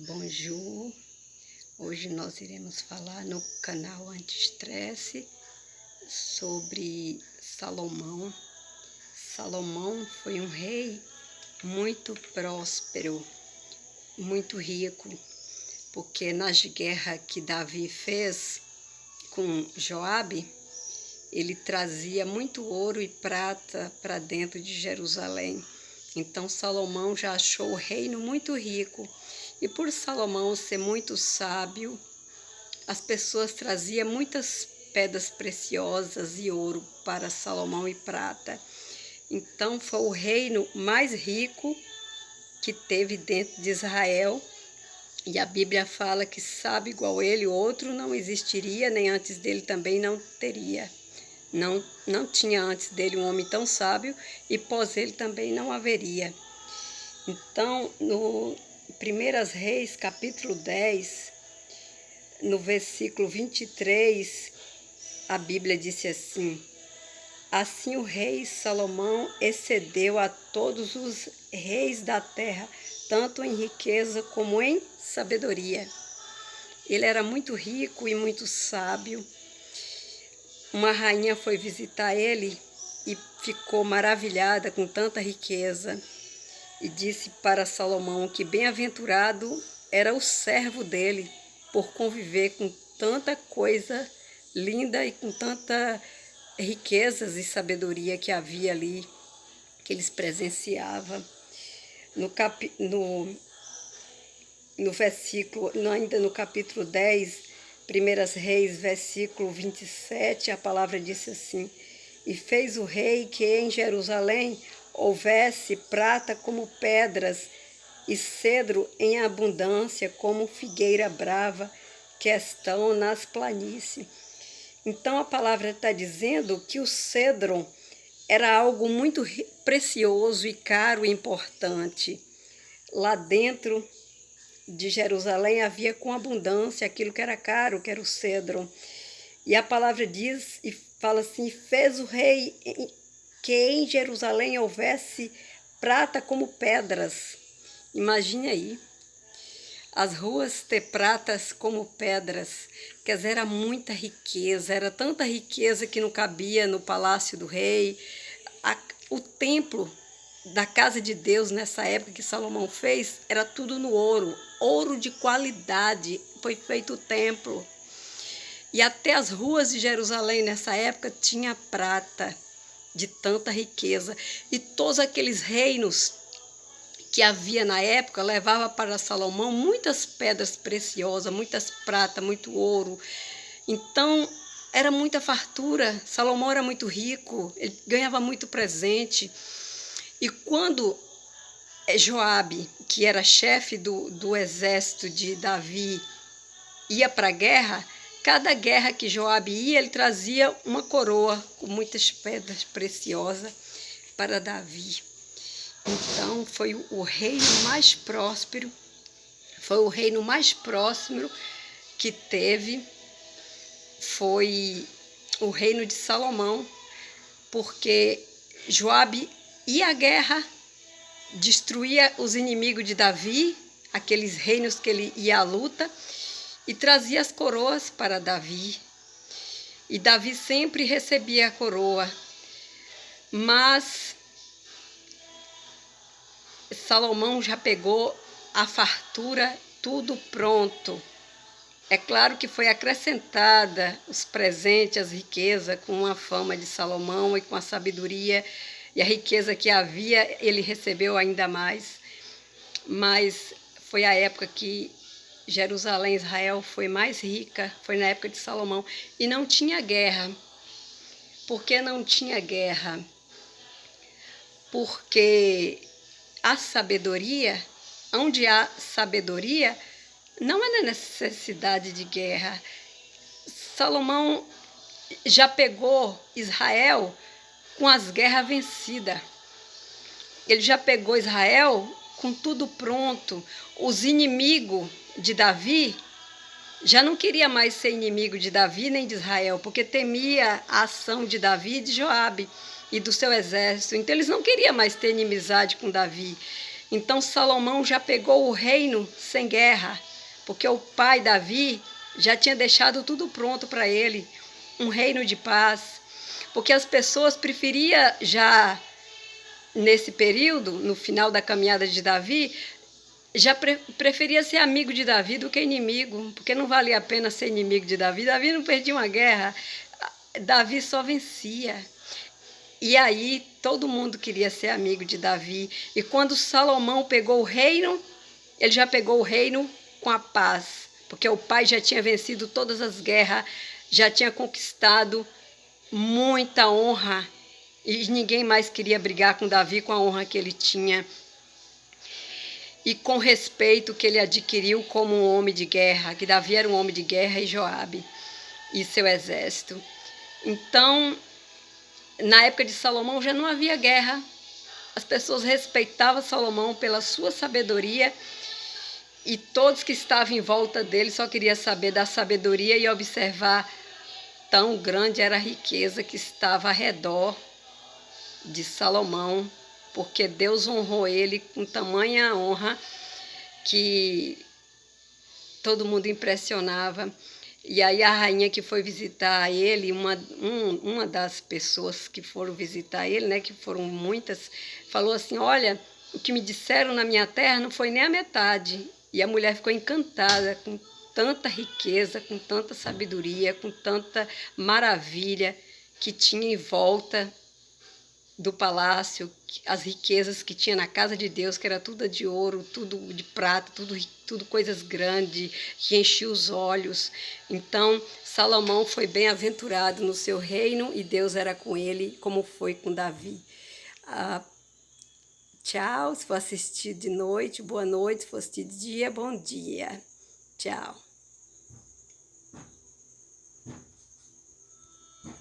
Bonjour! Hoje nós iremos falar no canal Anti-Estresse sobre Salomão. Salomão foi um rei muito próspero, muito rico, porque nas guerras que Davi fez com Joabe, ele trazia muito ouro e prata para dentro de Jerusalém. Então Salomão já achou o reino muito rico. E por Salomão ser muito sábio, as pessoas traziam muitas pedras preciosas e ouro para Salomão e prata. Então foi o reino mais rico que teve dentro de Israel. E a Bíblia fala que sábio igual ele, outro não existiria, nem antes dele também não teria. Não tinha antes dele um homem tão sábio e pós ele também não haveria. Então, no 1 Reis, capítulo 10, no versículo 23, a Bíblia disse assim: assim o rei Salomão excedeu a todos os reis da terra, tanto em riqueza como em sabedoria. Ele era muito rico e muito sábio. Uma rainha foi visitar ele e ficou maravilhada com tanta riqueza. E disse para Salomão que bem-aventurado era o servo dele por conviver com tanta coisa linda e com tanta riquezas e sabedoria que havia ali, que eles presenciavam. No versículo, ainda no capítulo 10, 1 Reis, versículo 27, a palavra disse assim: e fez o rei que em Jerusalém houvesse prata como pedras e cedro em abundância como figueira brava que estão nas planícies. Então a palavra está dizendo que o cedro era algo muito precioso e caro e importante. Lá dentro de Jerusalém havia com abundância aquilo que era caro, que era o cedro. E a palavra diz e fala assim: fez o rei que em Jerusalém houvesse prata como pedras. Imagine aí, as ruas ter pratas como pedras, quer dizer, era muita riqueza, era tanta riqueza que não cabia no palácio do rei. O templo da casa de Deus nessa época que Salomão fez, era tudo no ouro, ouro de qualidade, foi feito o templo. E até as ruas de Jerusalém nessa época tinha prata, de tanta riqueza. E todos aqueles reinos que havia na época levava para Salomão muitas pedras preciosas, muitas pratas, muito ouro. Então era muita fartura. Salomão era muito rico, ele ganhava muito presente. E quando Joabe, que era chefe do exército de Davi, ia para a guerra, cada guerra que Joabe ia, ele trazia uma coroa com muitas pedras preciosas para Davi. Então foi o reino mais próspero, foi o reino mais próximo que teve, foi o reino de Salomão, porque Joabe ia à guerra, destruía os inimigos de Davi, aqueles reinos que ele ia à luta, e trazia as coroas para Davi. E Davi sempre recebia a coroa. Mas Salomão já pegou a fartura, tudo pronto. É claro que foi acrescentada os presentes, as riquezas, com a fama de Salomão e com a sabedoria e a riqueza que havia, ele recebeu ainda mais. Mas foi a época que Jerusalém, Israel, foi mais rica, foi na época de Salomão. E não tinha guerra. Por que não tinha guerra? Porque a sabedoria, onde há sabedoria, não há necessidade de guerra. Salomão já pegou Israel com as guerras vencidas. Ele já pegou Israel com tudo pronto. Os inimigos de Davi já não queria mais ser inimigo de Davi nem de Israel, porque temia a ação de Davi e de Joabe e do seu exército. Então eles não queriam mais ter inimizade com Davi. Então Salomão já pegou o reino sem guerra, porque o pai Davi já tinha deixado tudo pronto para ele, um reino de paz. Porque as pessoas preferiam já, nesse período, no final da caminhada de Davi, já preferia ser amigo de Davi do que inimigo, porque não valia a pena ser inimigo de Davi. Davi não perdia uma guerra, Davi só vencia. E aí todo mundo queria ser amigo de Davi. E quando Salomão pegou o reino, ele já pegou o reino com a paz, porque o pai já tinha vencido todas as guerras, já tinha conquistado muita honra, e ninguém mais queria brigar com Davi com a honra que ele tinha e com o respeito que ele adquiriu como um homem de guerra, que Davi era um homem de guerra, e Joabe e seu exército. Então, na época de Salomão já não havia guerra. As pessoas respeitavam Salomão pela sua sabedoria, e todos que estavam em volta dele só queriam saber da sabedoria e observar tão grande era a riqueza que estava ao redor de Salomão, porque Deus honrou ele com tamanha honra que todo mundo impressionava. E aí a rainha que foi visitar ele, uma das pessoas que foram visitar ele, né, que foram muitas, falou assim: olha, o que me disseram na minha terra não foi nem a metade. E a mulher ficou encantada com tanta riqueza, com tanta sabedoria, com tanta maravilha que tinha em volta do palácio, as riquezas que tinha na casa de Deus, que era tudo de ouro, tudo de prata, tudo coisas grandes, que enchia os olhos. Então, Salomão foi bem-aventurado no seu reino e Deus era com ele, como foi com Davi. Tchau, se for assistir de noite, boa noite, se for assistir de dia, bom dia. Tchau.